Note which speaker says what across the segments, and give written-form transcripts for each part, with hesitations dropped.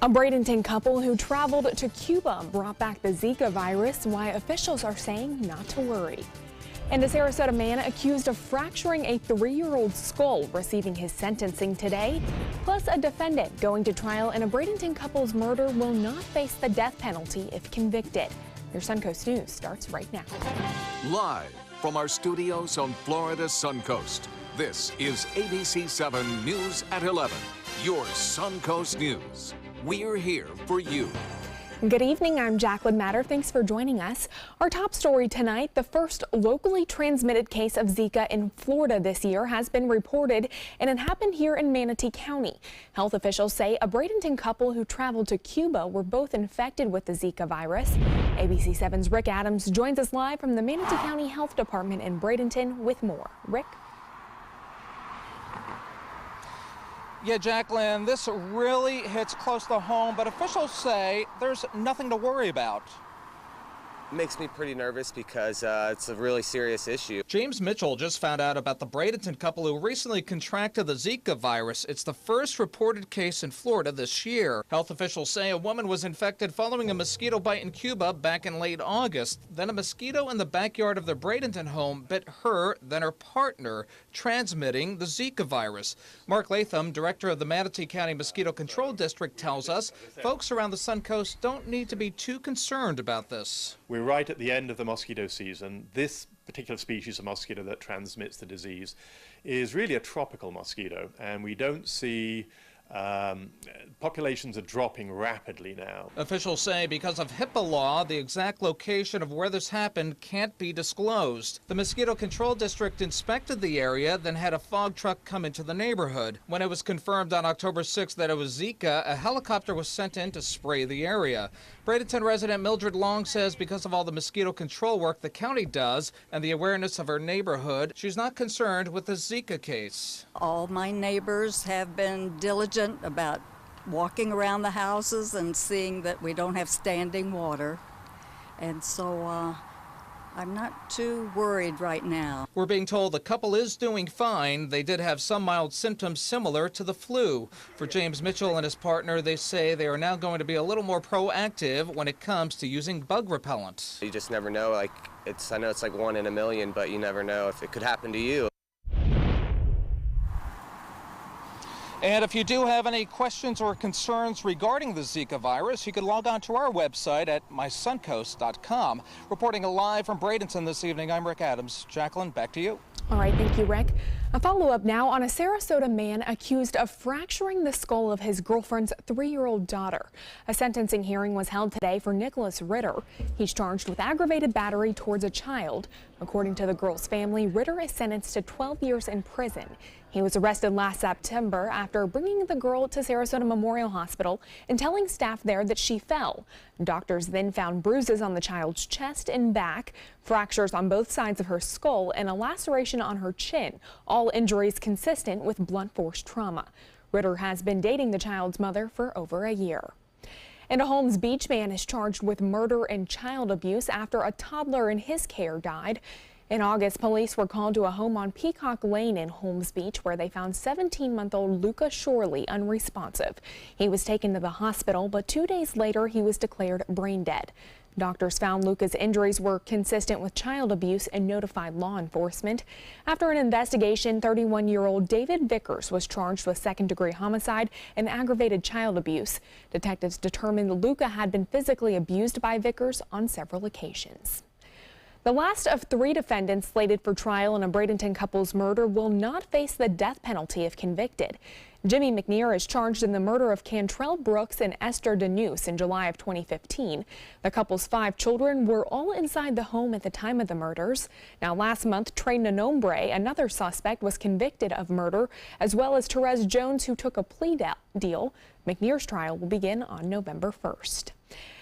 Speaker 1: A Bradenton couple who traveled to Cuba brought back the Zika virus, why officials are saying not to worry. And a Sarasota man accused of fracturing a 3-year-old skull receiving his sentencing today. Plus, a defendant going to trial in a Bradenton couple's murder will not face the death penalty if convicted. Your Suncoast News starts right now.
Speaker 2: Live from our studios on Florida's Suncoast, this is ABC 7 News at 11, your Suncoast News. We're here for you.
Speaker 1: Good evening, I'm Jacqueline Matter. Thanks for joining us. Our top story tonight, the first locally transmitted case of Zika in Florida this year has been reported, and it happened here in Manatee County. Health officials say a Bradenton couple who traveled to Cuba were both infected with the Zika virus. ABC 7's Rick Adams joins us live from the Manatee County Health Department in Bradenton with more. Rick?
Speaker 3: Yeah, Jacqueline, this really hits close to home, but officials say there's nothing to worry about.
Speaker 4: It makes me pretty nervous because it's a really serious issue.
Speaker 3: James Mitchell just found out about the Bradenton couple who recently contracted the Zika virus. It's the first reported case in Florida this year. Health officials say a woman was infected following a mosquito bite in Cuba back in late August. Then a mosquito in the backyard of their Bradenton home bit her, then her partner, transmitting the Zika virus. Mark Latham, director of the Manatee County Mosquito Control District, tells us folks around the Suncoast don't need to be too concerned about this.
Speaker 5: We're right at the end of the mosquito season. This particular species of mosquito that transmits the disease is really a tropical mosquito, and we don't see populations are dropping rapidly now.
Speaker 3: Officials say because of HIPAA law, the exact location of where this happened can't be disclosed. The Mosquito Control District inspected the area, then had a fog truck come into the neighborhood. When it was confirmed on October 6th that it was Zika, a helicopter was sent in to spray the area. Bradenton resident Mildred Long says because of all the mosquito control work the county does and the awareness of her neighborhood, she's not concerned with the Zika case.
Speaker 6: All my neighbors have been diligent about walking around the houses and seeing that we don't have standing water. And so I'm not too worried right now.
Speaker 3: We're being told the couple is doing fine. They did have some mild symptoms similar to the flu. For James Mitchell and his partner, they say they are now going to be a little more proactive when it comes to using bug repellent.
Speaker 4: You just never know. I know it's like 1 in a million, but you never know if it could happen to you.
Speaker 3: And if you do have any questions or concerns regarding the Zika virus, you can log on to our website at mysuncoast.com. Reporting live from Bradenton this evening, I'm Rick Adams. Jacqueline, back to you.
Speaker 1: All right, thank you, Rick. A follow-up now on a Sarasota man accused of fracturing the skull of his girlfriend's 3-year-old daughter. A sentencing hearing was held today for Nicholas Ritter. He's charged with aggravated battery towards a child. According to the girl's family, Ritter is sentenced to 12 years in prison. He was arrested last September after bringing the girl to Sarasota Memorial Hospital and telling staff there that she fell. Doctors then found bruises on the child's chest and back, fractures on both sides of her skull, and a laceration on her chin, all injuries consistent with blunt force trauma. Ritter has been dating the child's mother for over a year. And a Holmes Beach man is charged with murder and child abuse after a toddler in his care died. In August, police were called to a home on Peacock Lane in Holmes Beach where they found 17-month-old Luca Shorley unresponsive. He was taken to the hospital, but 2 days later he was declared brain dead. Doctors found Luca's injuries were consistent with child abuse and notified law enforcement. After an investigation, 31-year-old David Vickers was charged with second-degree homicide and aggravated child abuse. Detectives determined Luca had been physically abused by Vickers on several occasions. The last of 3 defendants slated for trial in a Bradenton couple's murder will not face the death penalty if convicted. Jimmy McNear is charged in the murder of Cantrell Brooks and Esther Denuse in July of 2015. The couple's 5 children were all inside the home at the time of the murders. Now, last month, Trey Nanombre, another suspect, was convicted of murder, as well as Therese Jones, who took a plea deal. McNear's trial will begin on November 1st.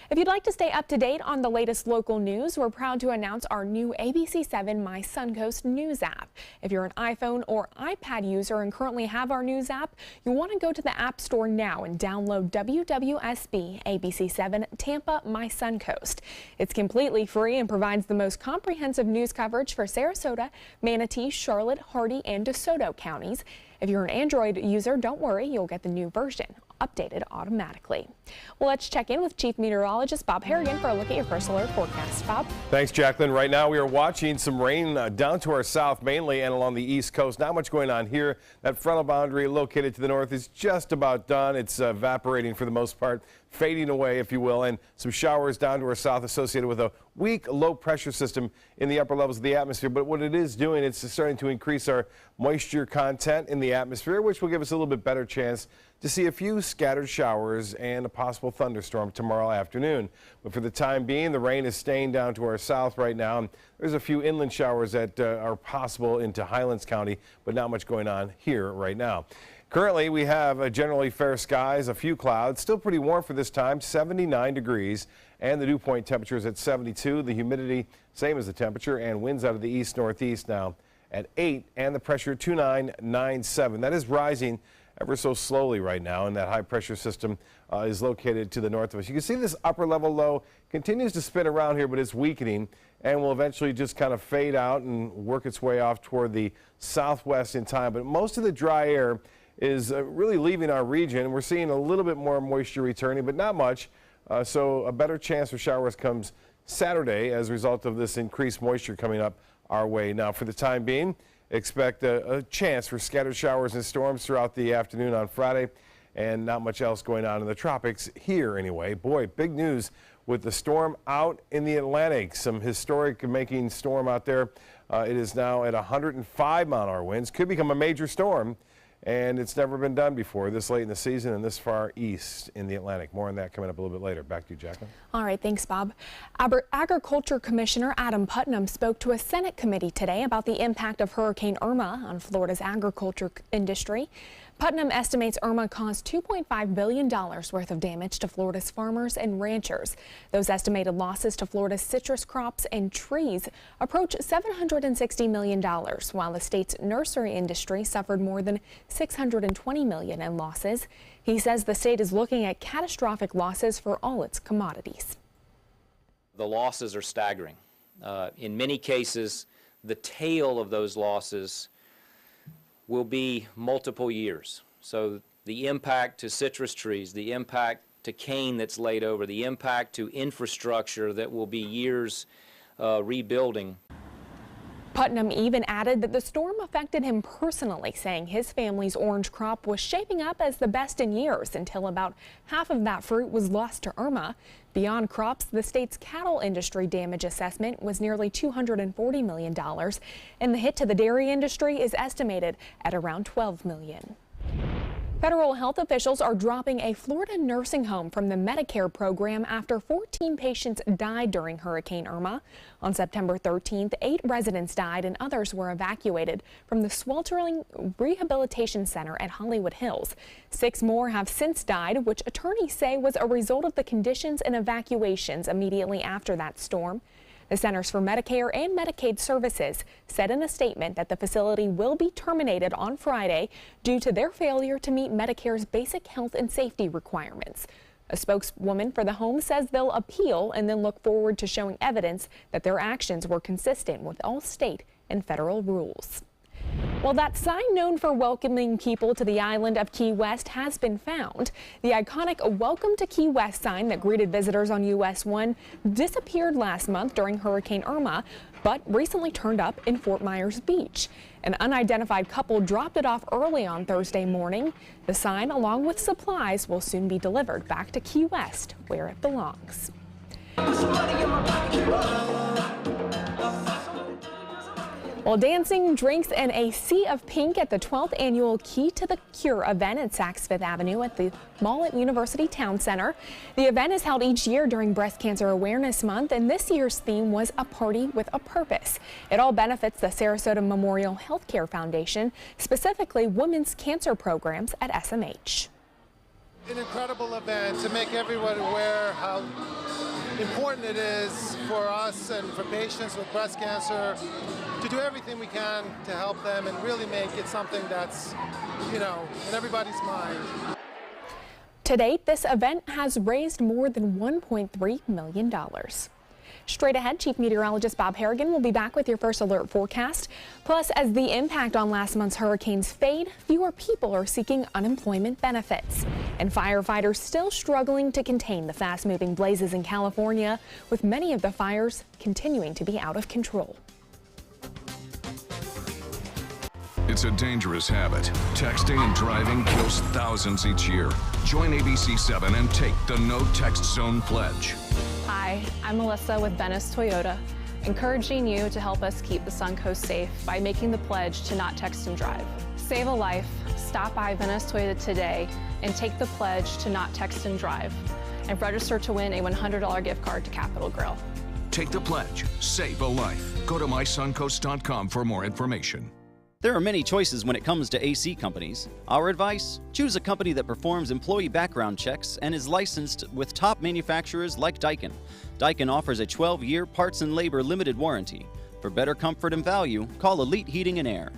Speaker 1: If you'd like to stay up to date on the latest local news, we're proud to announce our new ABC 7 My Suncoast News app. If you're an iPhone or iPad user and currently have our news app, you'll want to go to the App Store now and download WWSB ABC 7 Tampa My Suncoast. It's completely free and provides the most comprehensive news coverage for Sarasota, Manatee, Charlotte, Hardee, and DeSoto counties. If you're an Android user, don't worry, you'll get the new version updated automatically. Well, let's check in with Chief Meteorologist Bob Harrigan for a look at your First Alert forecast. Bob?
Speaker 7: Thanks, Jacqueline. Right now we are watching some rain down to our south mainly and along the east coast. Not much going on here. That frontal boundary located to the north is just about done. It's evaporating for the most part, fading away, if you will, and some showers down to our south associated with a weak low pressure system in the upper levels of the atmosphere. But what it is doing, it's starting to increase our moisture content in the atmosphere, which will give us a little bit better chance to see a few scattered showers and a possible thunderstorm tomorrow afternoon. But for the time being, the rain is staying down to our south right now. There's a few inland showers that are possible into Highlands County, but not much going on here right now. Currently, we have generally fair skies, a few clouds, still pretty warm for this time, 79 degrees, and the dew point temperature is at 72. The humidity, same as the temperature, and winds out of the east-northeast now at 8, and the pressure 2997. That is rising ever so slowly right now, and that high pressure system is located to the north of us. You can see this upper level low continues to spin around here, but it's weakening and will eventually just kind of fade out and work its way off toward the southwest in time. But most of the dry air is really leaving our region. We're seeing a little bit more moisture returning, but not much. So a better chance for showers comes Saturday as a result of this increased moisture coming up our way. Now, for the time being, expect a chance for scattered showers and storms throughout the afternoon on Friday, and not much else going on in the tropics here anyway. Boy, big news with the storm out in the Atlantic. Some historic making storm out there. It is now at 105 mile-an-hour winds. Could become a major storm, and it's never been done before this late in the season and this far east in the Atlantic. More on that coming up a little bit later. Back to you, Jacqueline.
Speaker 1: All right, thanks, Bob. Agriculture Commissioner Adam Putnam spoke to a Senate committee today about the impact of Hurricane Irma on Florida's agriculture industry. Putnam estimates Irma caused $2.5 billion worth of damage to Florida's farmers and ranchers. Those estimated losses to Florida's citrus crops and trees approach $760 million, while the state's nursery industry suffered more than $620 million in losses. He says the state is looking at catastrophic losses for all its commodities.
Speaker 8: The losses are staggering. In many cases, the tail of those losses will be multiple years. So the impact to citrus trees, the impact to cane that's laid over, the impact to infrastructure that will be years rebuilding.
Speaker 1: Putnam even added that the storm affected him personally, saying his family's orange crop was shaping up as the best in years until about half of that fruit was lost to Irma. Beyond crops, the state's cattle industry damage assessment was nearly $240 million, and the hit to the dairy industry is estimated at around $12 million. Federal health officials are dropping a Florida nursing home from the Medicare program after 14 patients died during Hurricane Irma. On September 13th, 8 residents died and others were evacuated from the sweltering rehabilitation center at Hollywood Hills. 6 more have since died, which attorneys say was a result of the conditions and evacuations immediately after that storm. The Centers for Medicare and Medicaid Services said in a statement that the facility will be terminated on Friday due to their failure to meet Medicare's basic health and safety requirements. A spokeswoman for the home says they'll appeal and then look forward to showing evidence that their actions were consistent with all state and federal rules. Well, that sign known for welcoming people to the island of Key West has been found. The iconic Welcome to Key West sign that greeted visitors on US 1 disappeared last month during Hurricane Irma, but recently turned up in Fort Myers Beach. An unidentified couple dropped it off early on Thursday morning. The sign, along with supplies, will soon be delivered back to Key West, where it belongs. Well, dancing, drinks, and a sea of pink at the 12th annual Key to the Cure event at Saks Fifth Avenue at the Mall at University Town Center. The event is held each year during Breast Cancer Awareness Month, and this year's theme was A Party with a Purpose. It all benefits the Sarasota Memorial Healthcare Foundation, specifically women's cancer programs at SMH.
Speaker 9: An incredible event to make everyone aware how important it is for us and for patients with breast cancer to do everything we can to help them and really make it something that's, in everybody's mind. To date, this event has raised more than $1.3 million.
Speaker 1: Straight ahead, Chief Meteorologist Bob Harrigan will be back with your first alert forecast. Plus, as the impact on last month's hurricanes fade, fewer people are seeking unemployment benefits. And firefighters still struggling to contain the fast-moving blazes in California, with many of the fires continuing to be out of control.
Speaker 2: It's a dangerous habit. Texting and driving kills thousands each year. Join ABC7 and take the No Text Zone pledge.
Speaker 10: Hi, I'm Melissa with Venice Toyota, encouraging you to help us keep the Suncoast safe by making the pledge to not text and drive. Save a life, stop by Venice Toyota today and take the pledge to not text and drive, and register to win a $100 gift card to Capital Grille.
Speaker 2: Take the pledge. Save a life. Go to mysuncoast.com for more information.
Speaker 11: There are many choices when it comes to AC companies. Our advice? Choose a company that performs employee background checks and is licensed with top manufacturers like Daikin. Daikin offers a 12-year parts and labor limited warranty. For better comfort and value, call Elite Heating and Air.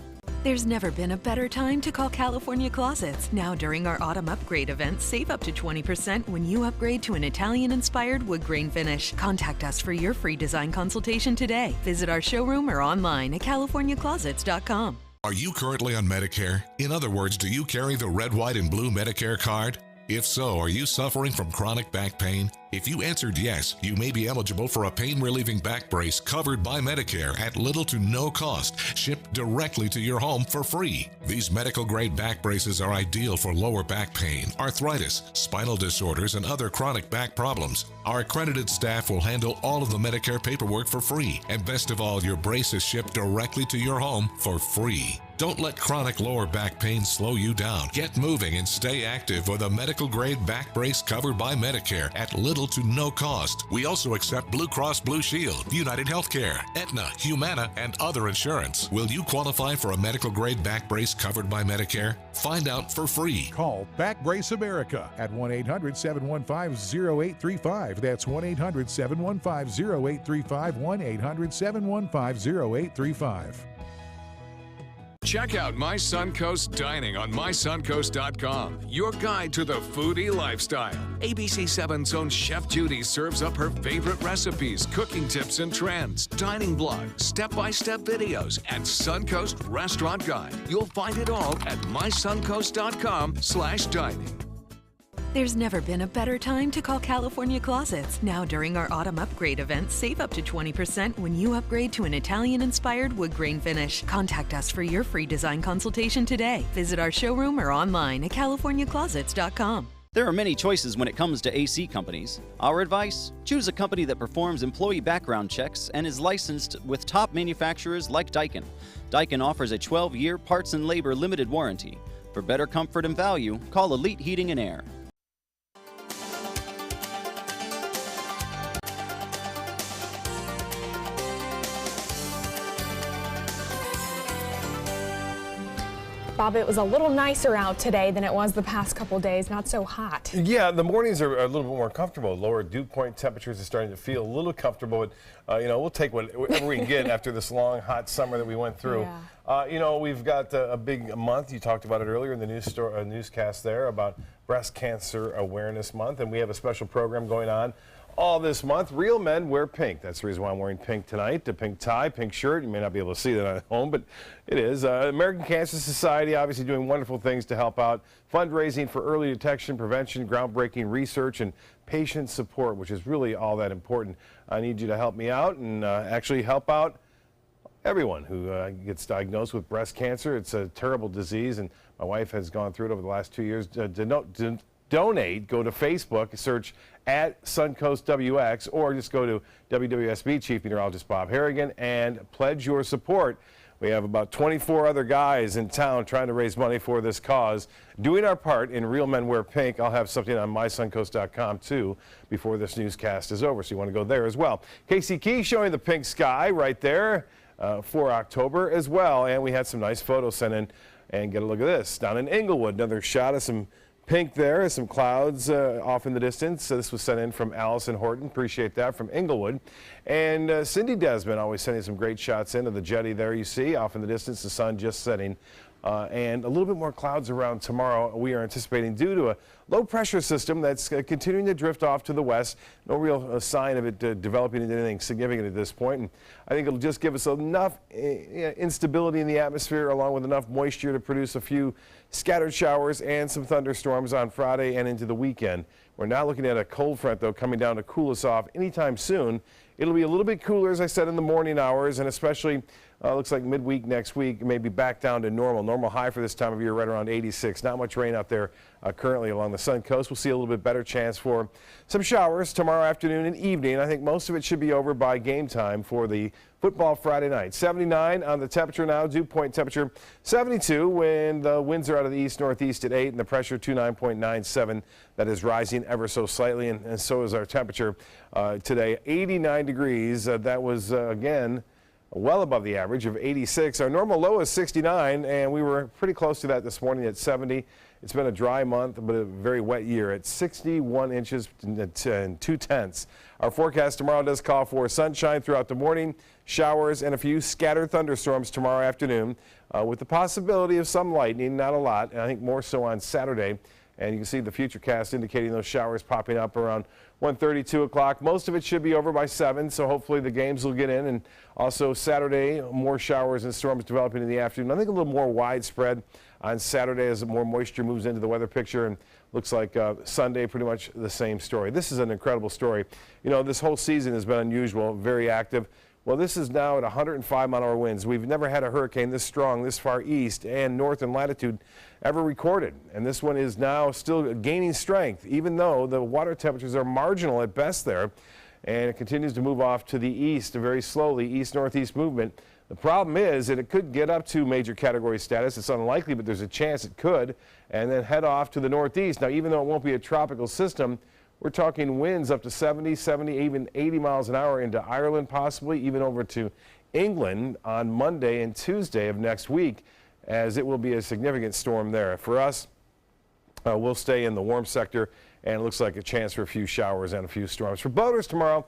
Speaker 12: There's never been a better time to call California Closets. Now during our autumn upgrade event, save up to 20% when you upgrade to an Italian-inspired wood grain finish. Contact us for your free design consultation today. Visit our showroom or online at californiaclosets.com.
Speaker 13: Are you currently on Medicare? In other words, do you carry the red, white, and blue Medicare card? If so, are you suffering from chronic back pain? If you answered yes, you may be eligible for a pain-relieving back brace covered by Medicare at little to no cost, shipped directly to your home for free. These medical-grade back braces are ideal for lower back pain, arthritis, spinal disorders, and other chronic back problems. Our accredited staff will handle all of the Medicare paperwork for free, and best of all, your brace is shipped directly to your home for free. Don't let chronic lower back pain slow you down. Get moving and stay active with a medical-grade back brace covered by Medicare at little to no cost. We also accept Blue Cross Blue Shield, United Healthcare, Aetna, Humana, and other insurance. Will you qualify for a medical-grade back brace covered by Medicare? Find out for free.
Speaker 14: Call Back Brace America at 1-800-715-0835. That's 1-800-715-0835, 1-800-715-0835.
Speaker 2: Check out My Suncoast Dining on mysuncoast.com, your guide to the foodie lifestyle. ABC7's own Chef Judy serves up her favorite recipes, cooking tips and trends, dining blog, step-by-step videos, and Suncoast Restaurant Guide. You'll find it all at mysuncoast.com/dining.
Speaker 12: There's never been a better time to call California Closets. Now during our autumn upgrade event, save up to 20% when you upgrade to an Italian-inspired wood grain finish. Contact us for your free design consultation today. Visit our showroom or online at californiaclosets.com.
Speaker 11: There are many choices when it comes to AC companies. Our advice? Choose a company that performs employee background checks and is licensed with top manufacturers like Daikin. Daikin offers a 12-year parts and labor limited warranty. For better comfort and value, call Elite Heating and Air.
Speaker 1: Bob, it was a little nicer out today than it was the past couple days. Not so hot.
Speaker 7: Yeah, the mornings are a little bit more comfortable. Lower dew point temperatures are starting to feel a little comfortable. But, we'll take whatever we can get after this long, hot summer that we went through. Yeah. We've got a big month. You talked about it earlier in the newscast there about Breast Cancer Awareness Month, and we have a special program going on all this month. Real men wear pink. That's the reason why I'm wearing pink tonight. A pink tie, pink shirt. You may not be able to see that at home, but it is. American Cancer Society obviously doing wonderful things to help out. Fundraising for early detection, prevention, groundbreaking research, and patient support, which is really all that important. I need you to help me out and actually help out everyone who gets diagnosed with breast cancer. It's a terrible disease, and my wife has gone through it over the last 2 years. Donate. Go to Facebook, search at Suncoast WX, or just go to WWSB Chief Meteorologist Bob Harrigan and pledge your support. We have about 24 other guys in town trying to raise money for this cause, doing our part in Real Men Wear Pink. I'll have something on mysuncoast.com too before this newscast is over, so you want to go there as well. Casey Key showing the pink sky right there for October as well, and we had some nice photos sent in. And get a look at this down in Inglewood, another shot of some pink there, some clouds off in the distance. So this was sent in from Allison Horton. Appreciate that, from Inglewood. And Cindy Desmond always sending some great shots into the jetty there you see off in the distance, the sun just setting and a little bit more clouds around tomorrow we are anticipating due to a low pressure system that's continuing to drift off to the west. No real sign of it developing into anything significant at this point. And I think it'll just give us enough instability in the atmosphere along with enough moisture to produce a few scattered showers and some thunderstorms on Friday and into the weekend. We're not looking at a cold front, though, coming down to cool us off anytime soon. It'll be a little bit cooler, as I said, in the morning hours, and especially looks like midweek next week, maybe back down to normal. Normal high for this time of year, right around 86. Not much rain out there currently along the Sun Coast. We'll see a little bit better chance for some showers tomorrow afternoon and evening. I think most of it should be over by game time for the football Friday night. 79 on the temperature now. Dew point temperature 72 when the winds are out of the east-northeast at 8 and the pressure 29.97. That is rising ever so slightly, and so is our temperature today. 89 degrees. That was, again, well above the average of 86. Our normal low is 69, and we were pretty close to that this morning at 70. It's been a dry month, but a very wet year at 61 inches and 2/10. Our forecast tomorrow does call for sunshine throughout the morning, showers, and a few scattered thunderstorms tomorrow afternoon, with the possibility of some lightning, not a lot, and I think more so on Saturday. And you can see the Futurecast indicating those showers popping up around 1:30, 2 o'clock. Most of it should be over by 7, so hopefully the games will get in. And also Saturday, more showers and storms developing in the afternoon. I think a little more widespread on Saturday as more moisture moves into the weather picture, and looks like Sunday pretty much the same story. This is an incredible story. You know, this whole season has been unusual, very active. Well, this is now at 105-mile-an-hour winds. We've never had a hurricane this strong, this far east and north in latitude ever recorded. And this one is now still gaining strength, even though the water temperatures are marginal at best there. And it continues to move off to the east very slowly, east-northeast movement. The problem is that it could get up to major category status. It's unlikely, but there's a chance it could, and then head off to the northeast. Now, even though it won't be a tropical system, we're talking winds up to 70, even 80 miles an hour into Ireland, possibly even over to England on Monday and Tuesday of next week, as it will be a significant storm there. For us, we'll stay in the warm sector, and it looks like a chance for a few showers and a few storms. For boaters tomorrow,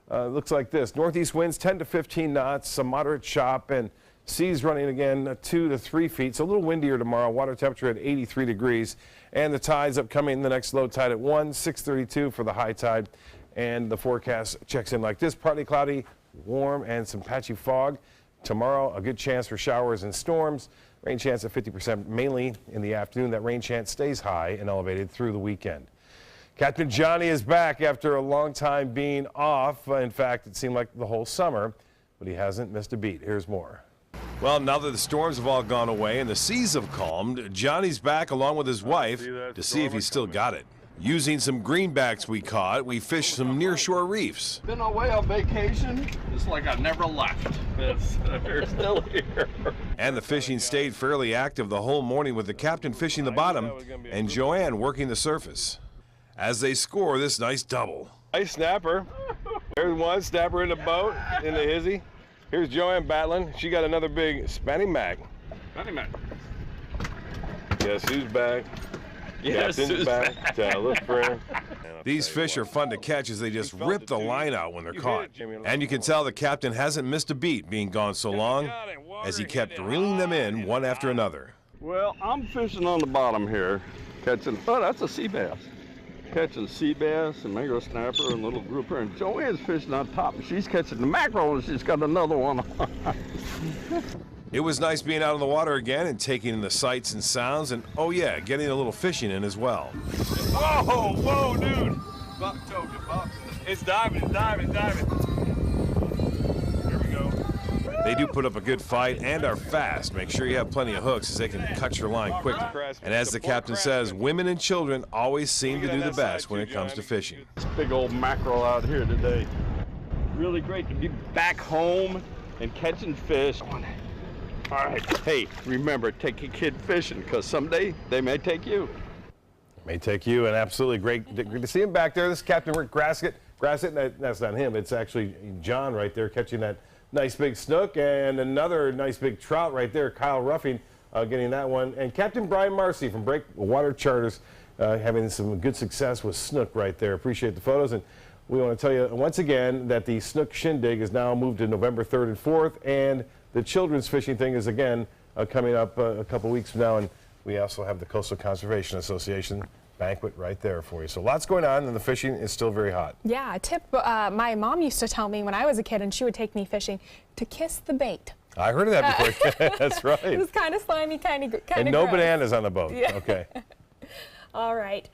Speaker 7: looks like this. Northeast winds 10 to 15 knots, some moderate chop, and seas running again 2 to 3 feet. So a little windier tomorrow. Water temperature at 83 degrees. And the tides upcoming, the next low tide at 6:32 for the high tide. And the forecast checks in like this. Partly cloudy, warm, and some patchy fog. Tomorrow, a good chance for showers and storms. Rain chance at 50% mainly in the afternoon. That rain chance stays high and elevated through the weekend. Captain Johnny is back after a long time being off. In fact, it seemed like the whole summer, but he hasn't missed a beat. Here's more. Well, now that the storms have all gone away and the seas have calmed, Johnny's back along with his wife to see if he's still got it. Using some greenbacks we caught, we fished some nearshore reefs.
Speaker 15: Been away on vacation. It's like I never left. They're still here.
Speaker 7: And the fishing stayed fairly active the whole morning with the captain fishing the bottom and Joanne working the surface as they score this nice double. Nice snapper. There's one snapper in the boat, in the hizzy. Here's Joanne battling. She got another big Spanny Mac.
Speaker 15: Spanny Mac.
Speaker 7: Guess who's back?
Speaker 15: Yes,
Speaker 7: Captain's back. Tell a friend. These fish are fun to catch as they just rip the line out when they're caught. And you can tell the captain hasn't missed a beat being gone so long as he kept reeling them in one after another.
Speaker 15: Well, I'm fishing on the bottom here, catching, oh, that's a sea bass. Catching sea bass and mangrove snapper and little grouper, and Joanne's fishing on top. She's catching the mackerel and she's got another one.
Speaker 7: It was nice being out on the water again and taking in the sights and sounds, and oh yeah, getting a little fishing in as well.
Speaker 15: Oh, whoa, dude. It's diving, it's diving, it's diving. Here we go.
Speaker 7: They do put up a good fight and are fast. Make sure you have plenty of hooks as they can cut your line quickly. And as the captain says, women and children always seem to do the best when it comes to fishing.
Speaker 15: This big old mackerel out here today. Really great to be back home and catching fish. All right, hey, remember, take your kid fishing, because someday they may take you.
Speaker 7: May take you, and absolutely great to see him back there. This is Captain Rick Grassett. That's not him. It's actually John right there catching that nice big snook, and another nice big trout right there, Kyle Ruffing getting that one. And Captain Brian Marcy from Breakwater Charters having some good success with snook right there. Appreciate the photos. And we want to tell you once again that the snook shindig is now moved to November 3rd and 4th, and the children's fishing thing is again coming up a couple weeks from now, and we also have the Coastal Conservation Association banquet right there for you. So lots going on, and the fishing is still very hot.
Speaker 1: Yeah, a tip my mom used to tell me when I was a kid and she would take me fishing, to kiss the bait.
Speaker 7: I heard of that before. That's right.
Speaker 1: It was kind of slimy, kind of
Speaker 7: And no bananas on the boat.
Speaker 1: Yeah.
Speaker 7: Okay.
Speaker 1: All right.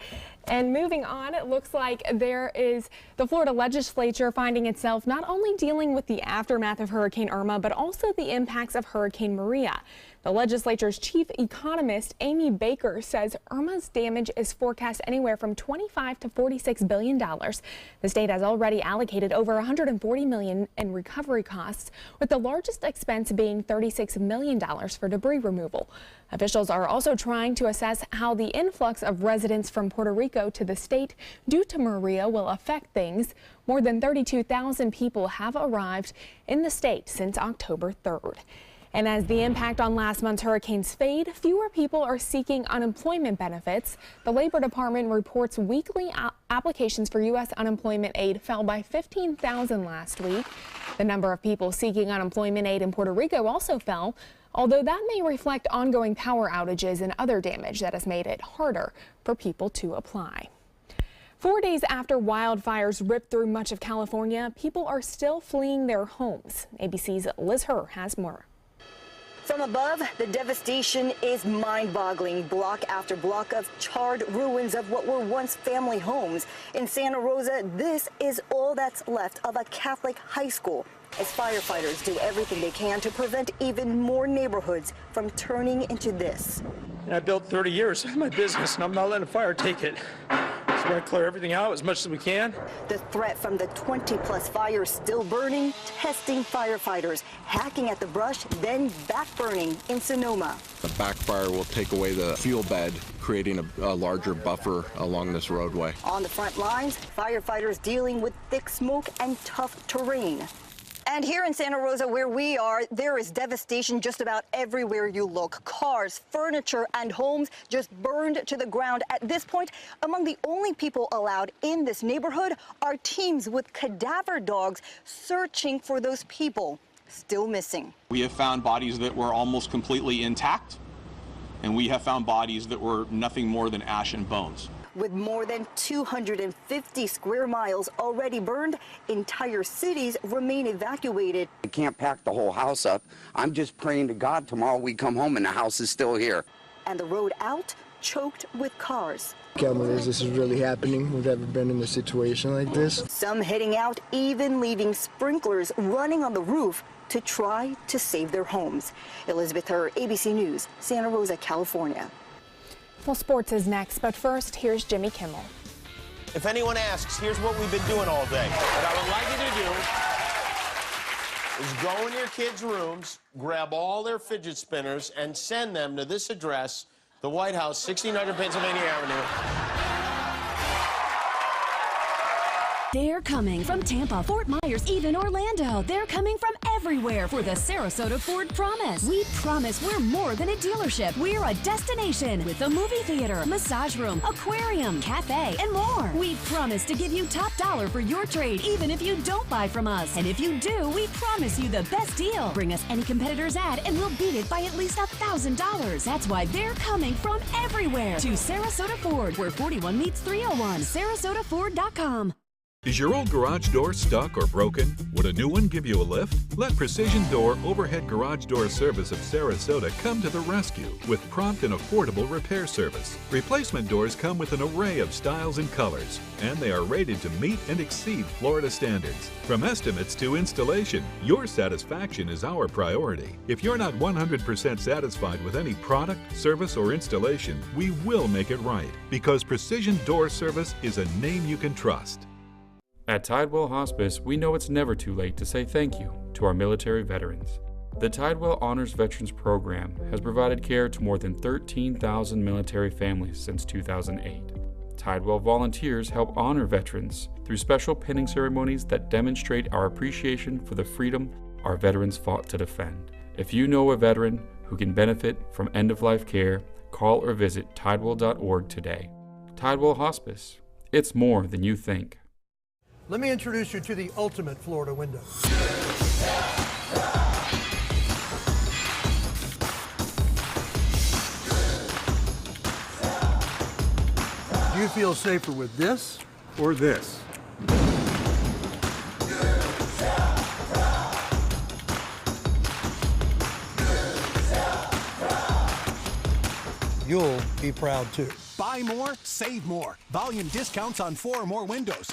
Speaker 1: And moving on, it looks like there is the Florida legislature finding itself not only dealing with the aftermath of Hurricane Irma, but also the impacts of Hurricane Maria. The legislature's chief economist, Amy Baker, says Irma's damage is forecast anywhere from $25 to $46 billion. The state has already allocated over $140 million in recovery costs, with the largest expense being $36 million for debris removal. Officials are also trying to assess how the influx of residents from Puerto Rico to the state due to Maria will affect things. More than 32,000 people have arrived in the state since October 3rd. And as the impact on last month's hurricanes fade, fewer people are seeking unemployment benefits. The Labor Department reports weekly applications for U.S. unemployment aid fell by 15,000 last week. The number of people seeking unemployment aid in Puerto Rico also fell, although that may reflect ongoing power outages and other damage that has made it harder for people to apply. 4 days after wildfires ripped through much of California, people are still fleeing their homes. ABC's Liz Herr has more.
Speaker 16: From above, the devastation is mind-boggling. Block after block of charred ruins of what were once family homes. In Santa Rosa, this is all that's left of a Catholic high school, as firefighters do everything they can to prevent even more neighborhoods from turning into this.
Speaker 17: I built 30 years of my business, and I'm not letting fire take it. So we're going to clear everything out as much as we can.
Speaker 16: The threat from the 20-plus fires still burning, testing firefighters, hacking at the brush, then backburning in Sonoma.
Speaker 18: The backfire will take away the fuel bed, creating a larger buffer along this roadway.
Speaker 16: On the front lines, firefighters dealing with thick smoke and tough terrain. And here in Santa Rosa, where we are, there is devastation just about everywhere you look. Cars, furniture, and homes just burned to the ground. At this point, among the only people allowed in this neighborhood are teams with cadaver dogs searching for those people still missing.
Speaker 19: We have found bodies that were almost completely intact, and we have found bodies that were nothing more than ash and bones.
Speaker 16: With more than 250 square miles already burned, entire cities remain evacuated.
Speaker 20: I can't pack the whole house up. I'm just praying to God tomorrow we come home and the house is still here.
Speaker 16: And the road out, choked with cars.
Speaker 21: Can't believe this is really happening. We've never been in a situation like this.
Speaker 16: Some heading out, even leaving sprinklers running on the roof to try to save their homes. Elizabeth Herr, ABC News, Santa Rosa, California.
Speaker 1: Well, sports is next, but first, here's Jimmy Kimmel.
Speaker 22: If anyone asks, here's what we've been doing all day. What I would like you to do is go in your kids' rooms, grab all their fidget spinners, and send them to this address, the White House, 1600 Pennsylvania Avenue.
Speaker 23: They're coming from Tampa, Fort Myers, even Orlando. They're coming from everywhere for the Sarasota Ford Promise. We promise we're more than a dealership. We're a destination with a movie theater, massage room, aquarium, cafe, and more. We promise to give you top dollar for your trade, even if you don't buy from us. And if you do, we promise you the best deal. Bring us any competitor's ad and we'll beat it by at least $1,000. That's why they're coming from everywhere to Sarasota Ford, where 41 meets 301. SarasotaFord.com.
Speaker 24: Is your old garage door stuck or broken? Would a new one give you a lift? Let Precision Door Overhead Garage Door Service of Sarasota come to the rescue with prompt and affordable repair service. Replacement doors come with an array of styles and colors, and they are rated to meet and exceed Florida standards. From estimates to installation, your satisfaction is our priority. If you're not 100% satisfied with any product, service, or installation, we will make it right, because Precision Door Service is a name you can trust.
Speaker 25: At Tidewell Hospice, we know it's never too late to say thank you to our military veterans. The Tidewell Honors Veterans Program has provided care to more than 13,000 military families since 2008. Tidewell volunteers help honor veterans through special pinning ceremonies that demonstrate our appreciation for the freedom our veterans fought to defend. If you know a veteran who can benefit from end-of-life care, call or visit tidewell.org today. Tidewell Hospice. It's more than you think.
Speaker 26: Let me introduce you to the ultimate Florida window. you feel safer with this or this? You'll be proud too.
Speaker 3: Buy more, save more. Volume discounts on 4 or more windows.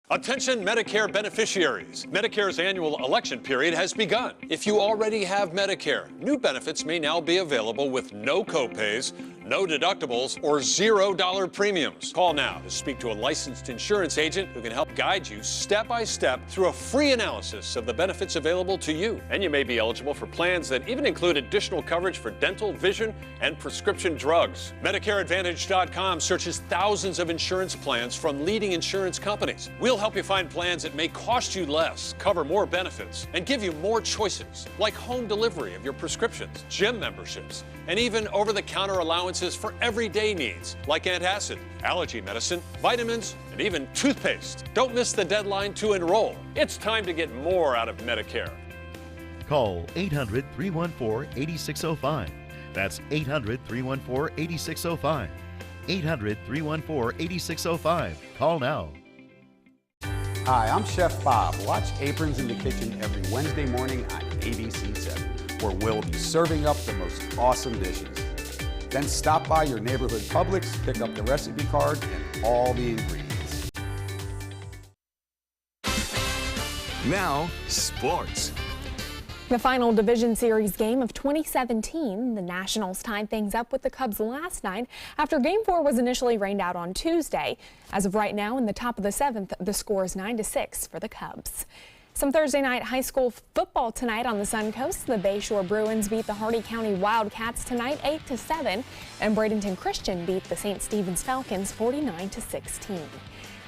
Speaker 4: Attention Medicare beneficiaries. Medicare's annual election period has begun. If you already have Medicare, new benefits may now be available with no copays, no deductibles, or $0 premiums. Call now to speak to a licensed insurance agent who can help guide you step by step through a free analysis of the benefits available to you. And you may be eligible for plans that even include additional coverage for dental, vision, and prescription drugs. MedicareAdvantage.com searches thousands of insurance plans from leading insurance companies. We'll help you find plans that may cost you less, cover more benefits, and give you more choices, like home delivery of your prescriptions, gym memberships, and even over-the-counter allowances for everyday needs, like antacid, allergy medicine, vitamins, and even toothpaste. Don't miss the deadline to enroll. It's time to get more out of Medicare.
Speaker 5: Call 800-314-8605. That's 800-314-8605. 800-314-8605. Call now.
Speaker 6: Hi, I'm Chef Bob. Watch Aprons in the Kitchen every Wednesday morning on ABC7, where we'll be serving up the most awesome dishes. Then stop by your neighborhood Publix, pick up the recipe card and all the ingredients.
Speaker 2: Now, sports.
Speaker 1: The final Division Series game of 2017, the Nationals tied things up with the Cubs last night after Game 4 was initially rained out on Tuesday. As of right now, in the top of the 7th, the score is 9-6 for the Cubs. Some Thursday night high school football tonight on the Suncoast. The Bayshore Bruins beat the Hardy County Wildcats tonight 8-7, and Bradenton Christian beat the St. Stephen's Falcons 49-16.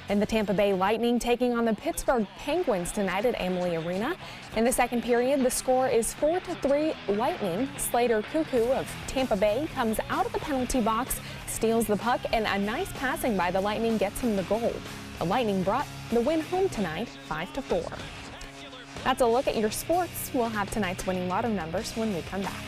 Speaker 1: And the Tampa Bay Lightning taking on the Pittsburgh Penguins tonight at Amalie Arena. In the second period, the score is 4-3 Lightning. Slater Cuckoo of Tampa Bay comes out of the penalty box, steals the puck, and a nice passing by the Lightning gets him the goal. The Lightning brought the win home tonight, 5-4. That's a look at your sports. We'll have tonight's winning lotto numbers when we come back.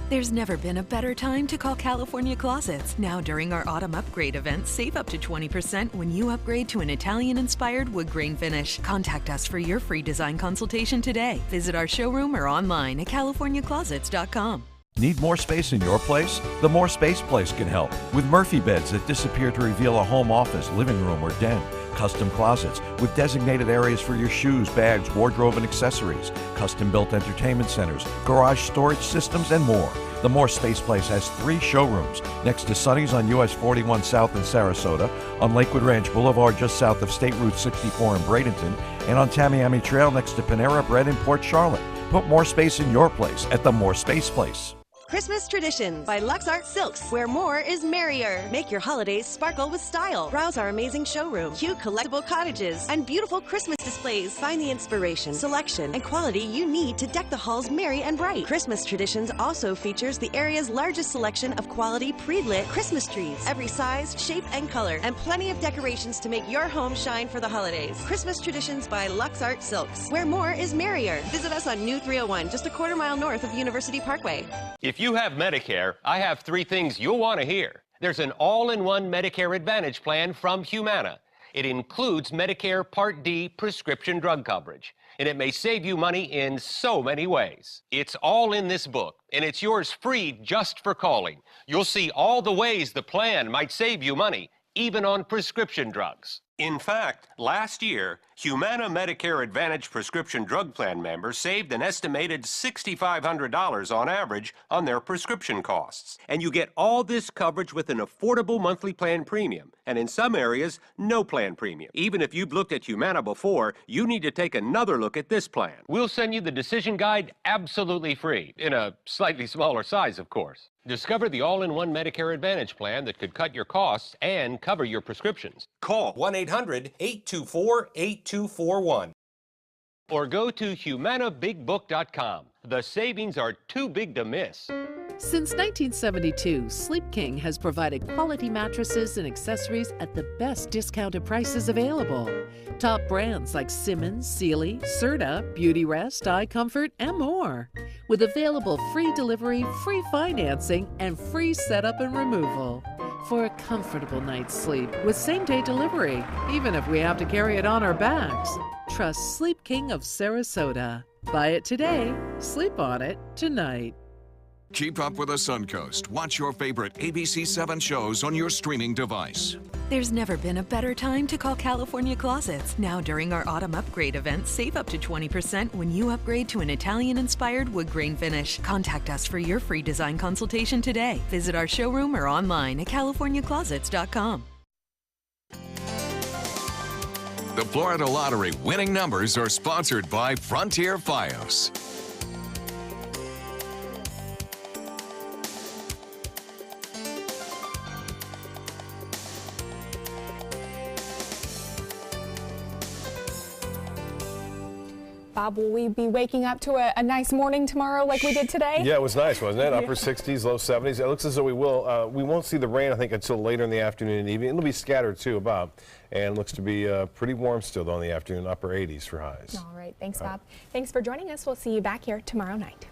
Speaker 12: There's never been a better time to call California Closets. Now during our autumn upgrade event, save up to 20% when you upgrade to an Italian-inspired wood grain finish. Contact us for your free design consultation today. Visit our showroom or online at californiaclosets.com.
Speaker 8: Need more space in your place? The More Space Place can help with Murphy beds that disappear to reveal a home office, living room, or den. Custom closets with designated areas for your shoes, bags, wardrobe, and accessories. Custom-built entertainment centers, garage storage systems, and more. The More Space Place has 3 showrooms next to Sonny's on US 41 South in Sarasota, on Lakewood Ranch Boulevard just south of State Route 64 in Bradenton, and on Tamiami Trail next to Panera Bread in Port Charlotte. Put more space in your place at the More Space Place.
Speaker 9: Christmas Traditions by Lux Art Silks, where more is merrier. Make your holidays sparkle with style. Browse our amazing showroom, cute collectible cottages, and beautiful Christmas displays. Find the inspiration, selection, and quality you need to deck the halls merry and bright. Christmas Traditions also features the area's largest selection of quality pre-lit Christmas trees, every size, shape, and color, and plenty of decorations to make your home shine for the holidays. Christmas Traditions by Lux Art Silks, where more is merrier. Visit us on New 301, just a quarter mile north of University Parkway.
Speaker 27: If you have Medicare, I have 3 things you'll want to hear. There's an all-in-one Medicare Advantage plan from Humana. It includes Medicare Part D prescription drug coverage, and it may save you money in so many ways. It's all in this book, and it's yours free just for calling. You'll see all the ways the plan might save you money, even on prescription drugs. In fact, last year, Humana Medicare Advantage prescription drug plan members saved an estimated $6,500 on average on their prescription costs. And you get all this coverage with an affordable monthly plan premium, and in some areas, no plan premium. Even if you've looked at Humana before, you need to take another look at this plan. We'll send you the decision guide absolutely free, in a slightly smaller size, of course. Discover the all-in-one Medicare Advantage plan that could cut your costs and cover your prescriptions. Call 1-800-824-8241 or go to humanabigbook.com. The savings are too big to miss.
Speaker 28: Since 1972, Sleep King has provided quality mattresses and accessories at the best discounted prices available. Top brands like Simmons, Sealy, Serta, Beautyrest, iComfort, and more. With available free delivery, free financing, and free setup and removal. for a comfortable night's sleep with same-day delivery, even if we have to carry it on our backs. Trust Sleep King of Sarasota. Buy it today, sleep on it tonight.
Speaker 2: Keep up with the Suncoast. Watch your favorite ABC7 shows on your streaming device.
Speaker 12: There's never been a better time to call California Closets. Now during our autumn upgrade event, save up to 20% when you upgrade to an Italian-inspired wood grain finish. Contact us for your free design consultation today. Visit our showroom or online at californiaclosets.com.
Speaker 2: The Florida Lottery winning numbers are sponsored by Frontier Fios.
Speaker 1: Bob, will we be waking up to a nice morning tomorrow like we did today?
Speaker 7: Yeah, it was nice, wasn't it? Upper 60s, low 70s. It looks as though we won't see the rain, I think, until later in the afternoon and evening. It'll be scattered, too, about. And looks to be pretty warm still, though, in the afternoon, upper 80s for highs.
Speaker 1: All right. Thanks, Bob. Thanks for joining us. We'll see you back here tomorrow night.